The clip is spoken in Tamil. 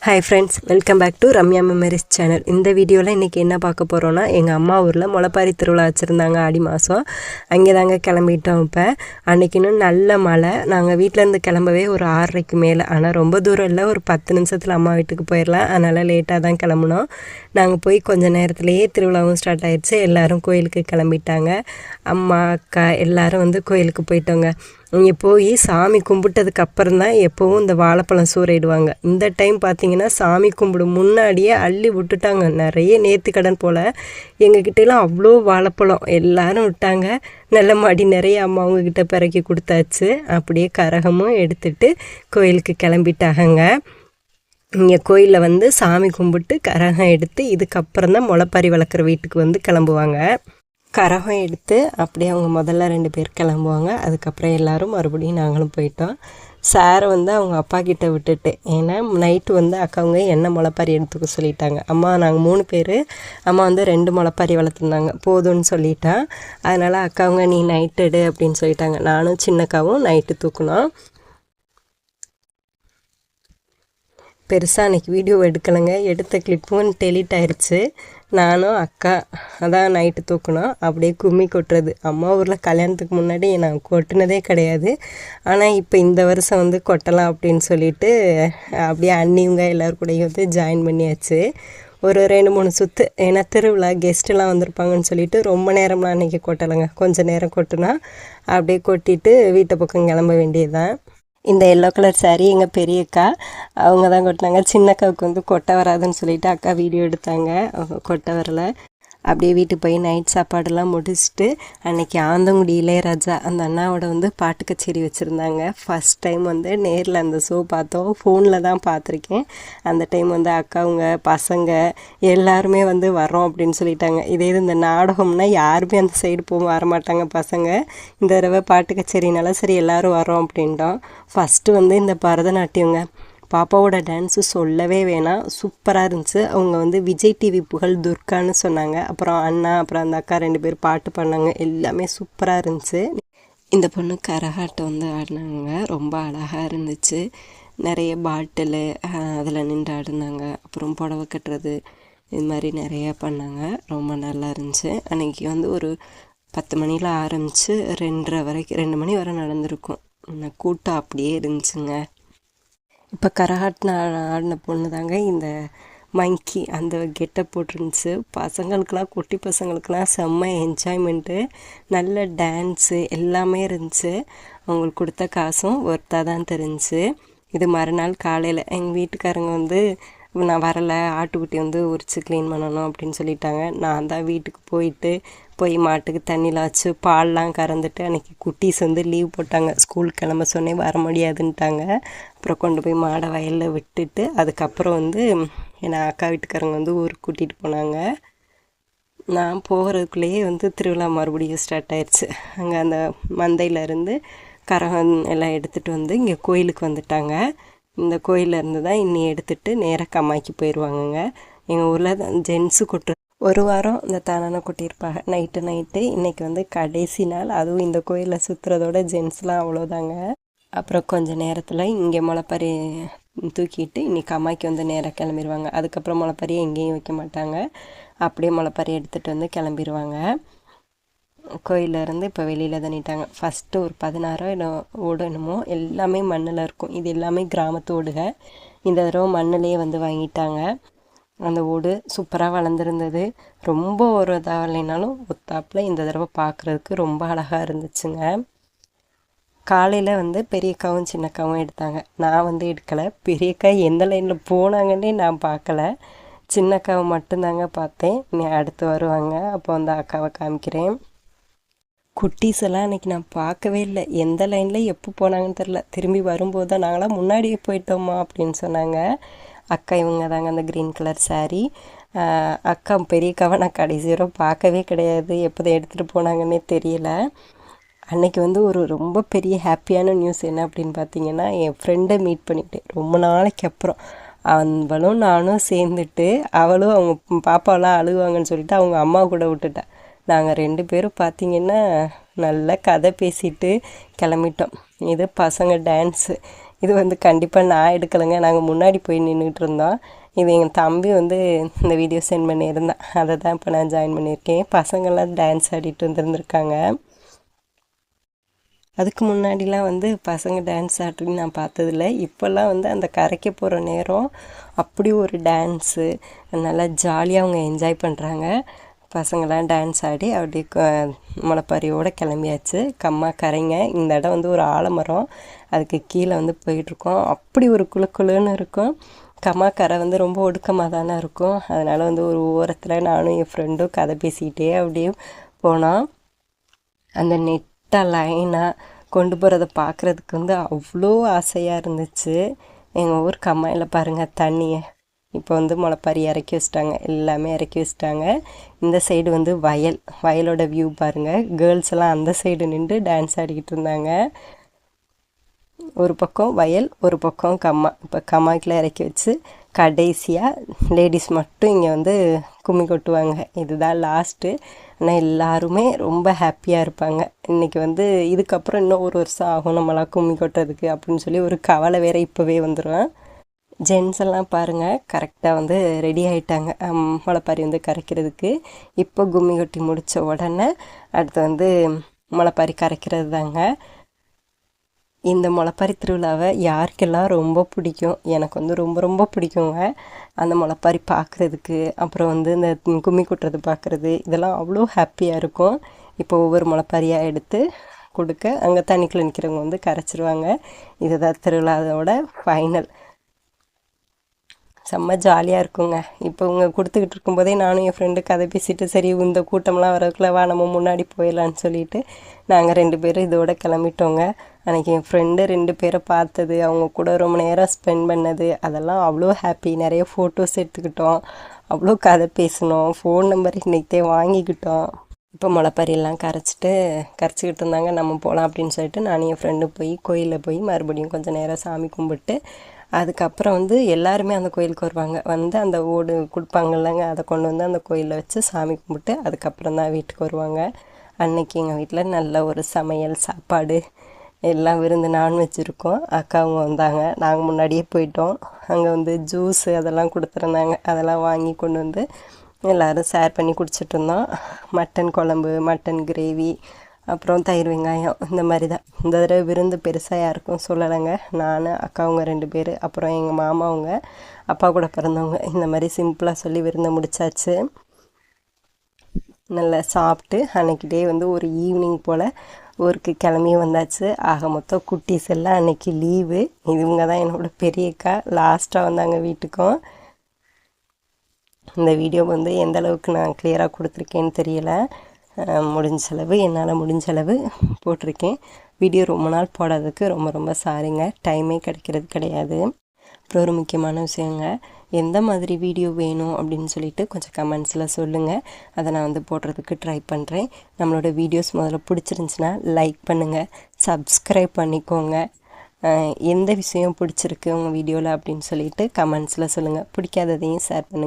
Hi friends, welcome back to Ramya memories channel. இந்த வீடியோவில் இன்றைக்கி என்ன பார்க்க போகிறோன்னா, எங்கள் அம்மா ஊரில் முளைப்பாரி திருவிழா வச்சுருந்தாங்க ஆடி மாதம். அங்கே தாங்க கிளம்பிட்டோம். இப்போ அன்றைக்கின்னு நல்ல மழை. நாங்கள் வீட்டிலேருந்து கிளம்பவே ஒரு 6:30க்கு மேலே. ஆனால் ரொம்ப தூரம் இல்லை, ஒரு 10 நிமிஷத்தில் அம்மா வீட்டுக்கு போயிடலாம். அதனால் லேட்டாக தான் கிளம்புனோம். நாங்கள் போய் கொஞ்சம் நேரத்துலேயே திருவிழாவும் ஸ்டார்ட் ஆகிடுச்சு. எல்லோரும் கோயிலுக்கு கிளம்பிட்டாங்க. அம்மா அக்கா எல்லோரும் கோயிலுக்கு போயிட்டோங்க. இங்கே போய் சாமி கும்பிட்டதுக்கு அப்புறம் தான் எப்போவும் இந்த வாழைப்பழம் சூறையிடுவாங்க. இந்த டைம் பார்த்திங்கன்னா சாமி கும்பிடும் முன்னாடியே அள்ளி விட்டுட்டாங்க. நிறைய நேர்த்தி கடன் போல் எங்ககிட்டலாம் அவ்வளோ வாழைப்பழம் எல்லோரும் விட்டாங்க. நல்ல மாடி நிறைய அம்மா அவங்கக்கிட்ட பிறக்கி கொடுத்தாச்சு. அப்படியே கரகமும் எடுத்துகிட்டு கோயிலுக்கு கிளம்பிட்டாங்க. இங்கே கோயிலில் சாமி கும்பிட்டு கரகம் எடுத்து இதுக்கப்புறம் தான் முளைப்பாரி வளர்க்குற வீட்டுக்கு கிளம்புவாங்க. கரகம் எடுத்து அப்படியே அவங்க முதல்ல 2 பேர் கிளம்புவாங்க. அதுக்கப்புறம் எல்லோரும் மறுபடியும் நாங்களும் போயிட்டோம். சாரை அவங்க அப்பா கிட்டே விட்டுட்டு, ஏன்னா நைட்டு அக்காவங்க என்ன முளைப்பாரி எடுத்துக்க சொல்லிட்டாங்க. அம்மா நாங்கள் 3 பேர், அம்மா 2 முளைப்பாரி வளர்த்துருந்தாங்க, போதும்னு சொல்லிட்டான். அதனால் அக்காவங்க நீ நைட்டு எடு அப்படின்னு சொல்லிட்டாங்க. நானும் சின்னக்காவும் நைட்டு தூக்கணும். பெருசாக அன்றைக்கி வீடியோ எடுக்கலைங்க. எடுத்த கிளிப்பும் டெலீட் ஆயிடுச்சு. நானும் அக்கா அதான் நைட்டு தூக்கணும். அப்படியே கும்மி கொட்டுறது. அம்மா ஊரில் கல்யாணத்துக்கு முன்னாடி நான் கொட்டினதே கிடையாது. ஆனால் இப்போ இந்த வருஷம் கொட்டலாம் அப்படின்னு சொல்லிட்டு அப்படியே அண்ணிவங்க எல்லோரும் கூடயும் ஜாயின் பண்ணியாச்சு. ஒரு 2-3 சுற்று, ஏன்னா திருவிழா கெஸ்ட்டெல்லாம் வந்திருப்பாங்கன்னு சொல்லிட்டு ரொம்ப நேரம்லாம் அன்றைக்கி கொட்டலைங்க. கொஞ்சம் நேரம் கொட்டுனா அப்படியே கொட்டிட்டு வீட்டை பக்கம் கிளம்ப வேண்டியது தான். இந்த எல்லோ கலர் சாரீ எங்கள் பெரியக்கா அவங்க தான் கொட்டினாங்க. சின்னக்காவுக்கு கொட்டை வராதுன்னு சொல்லிவிட்டு அக்கா வீடியோ எடுத்தாங்க. அவங்க கொட்டை வரலை. அப்படியே வீட்டுக்கு போய் நைட் சாப்பாடெல்லாம் முடிச்சுட்டு அன்றைக்கி ஆந்தங்குடி இளையராஜா அந்த அண்ணாவோட பாட்டு கச்சேரி வச்சுருந்தாங்க. ஃபஸ்ட் டைம் நேரில் அந்த ஷோ பார்த்தோம். ஃபோனில் தான் பார்த்துருக்கேன். அந்த டைம் அக்காவுங்க பசங்க எல்லாருமே வரோம் அப்படின்னு சொல்லிட்டாங்க. இதே இந்த நாடகம்னா யாருமே அந்த சைடு வரமாட்டாங்க பசங்க. இந்த தடவை பாட்டு கச்சேரினால சரி எல்லோரும் வரோம் அப்படின்ட்டோம். ஃபஸ்ட்டு இந்த பரதநாட்டியங்க பாப்பாவோட டான்ஸு சொல்லவே வேணாம், சூப்பராக இருந்துச்சு. அவங்க விஜய் டிவி புகழ் துர்கான்னு சொன்னாங்க. அப்புறம் அண்ணா அப்புறம் அந்த அக்கா 2 பேர் பாட்டு பண்ணாங்க. எல்லாமே சூப்பராக இருந்துச்சு. இந்த பொண்ணு கரகாட்டம் ஆடினாங்க. ரொம்ப அழகாக இருந்துச்சு. நிறைய பாட்டிலு அதில் நின்று ஆடினாங்க. அப்புறம் புடவை கட்டுறது இது மாதிரி நிறையா பண்ணாங்க. ரொம்ப நல்லா இருந்துச்சு. அன்றைக்கி ஒரு 10 மணியில் ஆரம்பித்து 2:30 வரைக்கும் 2 மணி வரை நடந்திருக்கும். கூட்டம் அப்படியே இருந்துச்சுங்க. இப்போ கரகாட்டின ஆடின பொண்ணு தாங்க இந்த மங்கி அந்த கெட்டப் போட்டிருந்துச்சு. பசங்களுக்கெலாம் குட்டி பசங்களுக்கெலாம் செம்ம என்ஜாய்மெண்ட்டு, நல்ல டான்ஸு எல்லாமே இருந்துச்சு. அவங்களுக்கு கொடுத்த காசும் ஒர்த்தாக தான் தெரிஞ்சுச்சு. இது மறுநாள் காலையில் எங்கள் வீட்டுக்காரங்க நான் வரலை, ஆட்டுக்குட்டி உரித்து க்ளீன் பண்ணணும் அப்படின்னு சொல்லிட்டாங்க. நான் தான் வீட்டுக்கு போய் மாட்டுக்கு தண்ணியில் வச்சு பால்லாம் கறந்துட்டு அன்றைக்கி குட்டீஸ் லீவ் போட்டாங்க. ஸ்கூல் கிளம்ப சொன்னே வர முடியாதுன்ட்டாங்க. அப்புறம் கொண்டு போய் மாடை வயலில் விட்டுட்டு அதுக்கப்புறம் என்னை அக்கா வீட்டுக்காரங்க ஊருக்கு கூட்டிகிட்டு போனாங்க. நான் போகிறதுக்குள்ளேயே திருவிழா மறுபடியும் ஸ்டார்ட் ஆயிடுச்சு. அங்கே அந்த மந்தையிலேருந்து கரகம் எல்லாம் எடுத்துகிட்டு இங்கே கோயிலுக்கு வந்துட்டாங்க. இந்த கோயிலேருந்து தான் இன்னி எடுத்துகிட்டு நேராக கம்மாய்க்கு போயிடுவாங்கங்க. எங்கள் ஊரில் ஜென்ஸு கொட்டு 1 வாரம் இந்த தானான கொட்டியிருப்பாங்க. நைட்டு இன்றைக்கி கடைசி நாள். அதுவும் இந்த கோயிலில் சுற்றுறதோட ஜென்ஸ்லாம் அவ்வளோதாங்க. அப்புறம் கொஞ்சம் நேரத்தில் இங்கே முளைப்பாரி தூக்கிட்டு இன்றைக்கி அம்மாய்க்கு நேராக கிளம்பிடுவாங்க. அதுக்கப்புறம் முளைப்பாரியை எங்கேயும் வைக்க மாட்டாங்க. அப்படியே முளைப்பாரி எடுத்துகிட்டு கிளம்பிடுவாங்க. கோயிலேருந்து இப்போ வெளியில் தண்ணிட்டாங்க. ஃபஸ்ட்டு ஒரு 16 ஓடு என்னமோ எல்லாமே மண்ணில் இருக்கும். இது எல்லாமே கிராமத்து ஓடுக. இந்த தடவை மண்ணிலே வாங்கிட்டாங்க. அந்த ஓடு சூப்பராக வளர்ந்துருந்தது. ரொம்ப ஒரு இதாக இல்லைனாலும் ஒத்தாப்பில் இந்த தடவை பார்க்குறதுக்கு ரொம்ப அழகாக இருந்துச்சுங்க. காலையில் பெரியக்காவும் சின்னக்காவும் எடுத்தாங்க. நான் எடுக்கலை. பெரியக்கா எந்த லைனில் போனாங்கன்னே நான் பார்க்கல. சின்னக்காவை மட்டும்தாங்க பார்த்தேன். நீ அடுத்து வருவாங்க. அப்போ அக்காவை காமிக்கிறேன். குட்டீஸ் எல்லாம் அன்றைக்கி நான் பார்க்கவே இல்லை. எந்த லைனில் எப்போ போனாங்கன்னு தெரில. திரும்பி வரும்போது தான் நாங்களாம் முன்னாடியே போயிட்டோமா அப்படின்னு சொன்னாங்க. அக்கா இவங்க தாங்க அந்த க்ரீன் கலர் சாரீ. அக்கா பெரியக்காவை நான் கடைசி வரை பார்க்கவே கிடையாது. எப்போதை எடுத்துகிட்டு போனாங்கன்னே தெரியல. அன்றைக்கி ஒரு ரொம்ப பெரிய ஹாப்பியான நியூஸ் என்ன அப்படின்னு பார்த்தீங்கன்னா, என் ஃப்ரெண்டை மீட் பண்ணிவிட்டேன் ரொம்ப நாளைக்கு அப்புறம். அவளும் நானும் சேர்ந்துட்டு அவளும் அவங்க பாப்பாவெலாம் அழுவாங்கன்னு சொல்லிட்டு அவங்க அம்மா கூட விட்டுட்டேன். நாங்கள் 2 பேரும் பார்த்திங்கன்னா நல்ல கதை பேசிட்டு கிளம்பிட்டோம். இது பசங்க டான்ஸு இது வந்து கண்டிப்பாக நான் எடுக்கலைங்க, நாங்கள் முன்னாடி போய் நின்றுட்டு இருந்தோம். இது எங்கள் தம்பி வந்து இந்த வீடியோ சென்ட் பண்ணியிருந்தான், அதை தான் இப்போ நான் ஜாயின் பண்ணியிருக்கேன். பசங்கள்லாம் டான்ஸ் ஆடிட்டு வந்துருந்துருக்காங்க. அதுக்கு முன்னாடிலாம் வந்து பசங்க டான்ஸ் ஆடுறது நான் பார்த்ததில்ல. இப்போல்லாம் வந்து அந்த கரைக்க போகிற நேரம் அப்படி ஒரு டான்ஸு, நல்லா ஜாலியாக அவங்க என்ஜாய் பண்ணுறாங்க. பசங்களாம் டான்ஸ் ஆடி அப்படியே முளைப்பாரியோடு கிளம்பியாச்சு. கம்மா கரைங்க. இந்த இடம் வந்து ஒரு ஆலமரம், அதுக்கு கீழே வந்து போயிட்டுருக்கோம். அப்படி ஒரு குழுன்னு இருக்கும். கம்மா கரை வந்து ரொம்ப ஒடுக்கமாக தானே இருக்கும். அதனால் வந்து ஒரு ஓரத்தில் நானும் என் ஃப்ரெண்டும் கதை பேசிக்கிட்டே அப்படியே போனோம். அந்த நெட்டாக லைனாக கொண்டு போகிறத பார்க்குறதுக்கு வந்து அவ்வளோ ஆசையாக இருந்துச்சு. எங்கள் ஊர் கம்மாயில் பாருங்கள் தண்ணியை இப்போ வந்து முளைப்பாரி இறக்கி வச்சிட்டாங்க, எல்லாமே இறக்கி வச்சிட்டாங்க. இந்த சைடு வந்து வயலோட வியூ பாருங்கள். கேர்ள்ஸ் எல்லாம் அந்த சைடு நின்று டான்ஸ் ஆடிக்கிட்டு இருந்தாங்க. ஒரு பக்கம் வயல், ஒரு பக்கம் கம்மா. இப்போ கம்மாக்கில் இறக்கி வச்சு கடைசியாக லேடிஸ் மட்டும் இங்கே வந்து கும்மி கொட்டுவாங்க. இதுதான் லாஸ்ட்டு. ஆனால் எல்லாருமே ரொம்ப ஹாப்பியாக இருப்பாங்க. இன்றைக்கி வந்து இதுக்கப்புறம் இன்னும் ஒரு வருஷம் ஆகும் நம்மளாம் கும்மி கொட்டுறதுக்கு அப்படின்னு சொல்லி ஒரு கவலை வேறு இப்போவே வந்துடும். ஜென்ஸ் எல்லாம் பாருங்கள் கரெக்டாக வந்து ரெடி ஆகிட்டாங்க முளைப்பாரி வந்து கரைக்கிறதுக்கு. இப்போ கும்மி கொட்டி முடித்த உடனே அடுத்து வந்து முளைப்பாரி கரைக்கிறது தாங்க. இந்த முளைப்பாரி திருவிழாவை யாருக்கெல்லாம் ரொம்ப பிடிக்கும், எனக்கு வந்து ரொம்ப ரொம்ப பிடிக்குங்க. அந்த முளைப்பாரி பார்க்குறதுக்கு, அப்புறம் வந்து இந்த கும்மி கொட்டுறது பார்க்குறது, இதெல்லாம் அவ்வளோ ஹாப்பியாக இருக்கும். இப்போ ஒவ்வொரு முளைப்பாரியாக எடுத்து கொடுக்க அங்கே தண்ணிக்குள்ளே நிற்கிறவங்க வந்து கரைச்சிருவாங்க. இதுதான் திருவிழாவோட ஃபைனல். செம்ம ஜாலியாக இருக்குங்க. இப்போ இவங்க கொடுத்துக்கிட்டு இருக்கும்போதே நானும் என் ஃப்ரெண்டு கதை பேசிட்டு, சரி இந்த கூட்டம்லாம் வரக்குள்ள வா நம்ம முன்னாடி போயிடலான்னு சொல்லிட்டு நாங்கள் 2 பேரும் இதோட கிளம்பிட்டோங்க. அன்றைக்கி என் ஃப்ரெண்டு 2 பேரை பார்த்தது, அவங்க கூட ரொம்ப நேரம் ஸ்பெண்ட் பண்ணது, அதெல்லாம் அவ்வளோ ஹாப்பி. நிறைய ஃபோட்டோஸ் எடுத்துக்கிட்டோம், அவ்வளோ கதை பேசினோம், ஃபோன் நம்பர் இன்றைக்கிட்டே வாங்கிக்கிட்டோம். இப்போ முளைப்பாரியெல்லாம் கரைச்சிக்கிட்டு இருந்தாங்க. நம்ம போகலாம் அப்படின்னு சொல்லிட்டு நானும் என் ஃப்ரெண்டு போய் கோயிலில் போய் மறுபடியும் கொஞ்சம் நேரம் சாமி கும்பிட்டு, அதுக்கப்புறம் வந்து எல்லாருமே அந்த கோயிலுக்கு வருவாங்க. வந்து அந்த ஓடு கொடுப்பாங்கல்லங்க, அதை கொண்டு வந்து அந்த கோயிலில் வச்சு சாமி கும்பிட்டு அதுக்கப்புறம் தான் வீட்டுக்கு வருவாங்க. அன்னைக்கு எங்கள் வீட்டில் நல்ல ஒரு சமையல், சாப்பாடு, எல்லாம் விருந்து நான்வெஜ் இருக்கும். அக்கா அவங்க வந்தாங்க, நாங்கள் முன்னாடியே போயிட்டோம். அங்கே வந்து ஜூஸு அதெல்லாம் கொடுத்துருந்தாங்க, அதெல்லாம் வாங்கி கொண்டு வந்து எல்லோரும் ஷேர் பண்ணி குடிச்சிட்டு இருந்தோம். மட்டன் குழம்பு, மட்டன் கிரேவி, அப்புறம் தயிர் வெங்காயம், இந்த மாதிரி தான். இந்த தடவை விருந்து பெருசாக யாருக்கும் சொல்லலைங்க. நான், அக்காவுங்க 2 பேர், அப்புறம் எங்கள் மாமாவங்க, அப்பா கூட பிறந்தவங்க, இந்த மாதிரி சிம்பிளாக சொல்லி விருந்தை முடித்தாச்சு. நல்லா சாப்பிட்டு அன்றைக்கி டே வந்து ஒரு ஈவினிங் போல் ஊருக்கு கிளம்பி வந்தாச்சு. ஆக மொத்தம் குட்டீஸ் எல்லாம் அன்றைக்கி லீவு. இவங்க தான் என்னோடய பெரியக்கா, லாஸ்ட்டாக வந்தாங்க வீட்டுக்கும். இந்த வீடியோ வந்து எந்த அளவுக்கு நான் கிளியராக கொடுத்துருக்கேன்னு தெரியலை. என்னால் முடிஞ்ச அளவு போட்டிருக்கேன். வீடியோ ரொம்ப நாள் போடாததுக்கு ரொம்ப ரொம்ப சாரிங்க, டைமே கிடைக்கிறது கிடையாது. அப்புறம் ஒரு முக்கியமான விஷயங்க, எந்த மாதிரி வீடியோ வேணும் அப்படின்னு சொல்லிட்டு கொஞ்சம் கமெண்ட்ஸில் சொல்லுங்கள். அதை நான் வந்து போடுறதுக்கு ட்ரை பண்ணுறேன். நம்மளோட வீடியோஸ் முதல்ல பிடிச்சிருந்துச்சின்னா லைக் பண்ணுங்கள், சப்ஸ்கிரைப் பண்ணிக்கோங்க. எந்த விஷயம் பிடிச்சிருக்கு உங்கள் வீடியோவில் அப்படின்னு சொல்லிட்டு கமெண்ட்ஸில் சொல்லுங்கள். பிடிக்காததையும் ஷேர் பண்ணுங்கள்.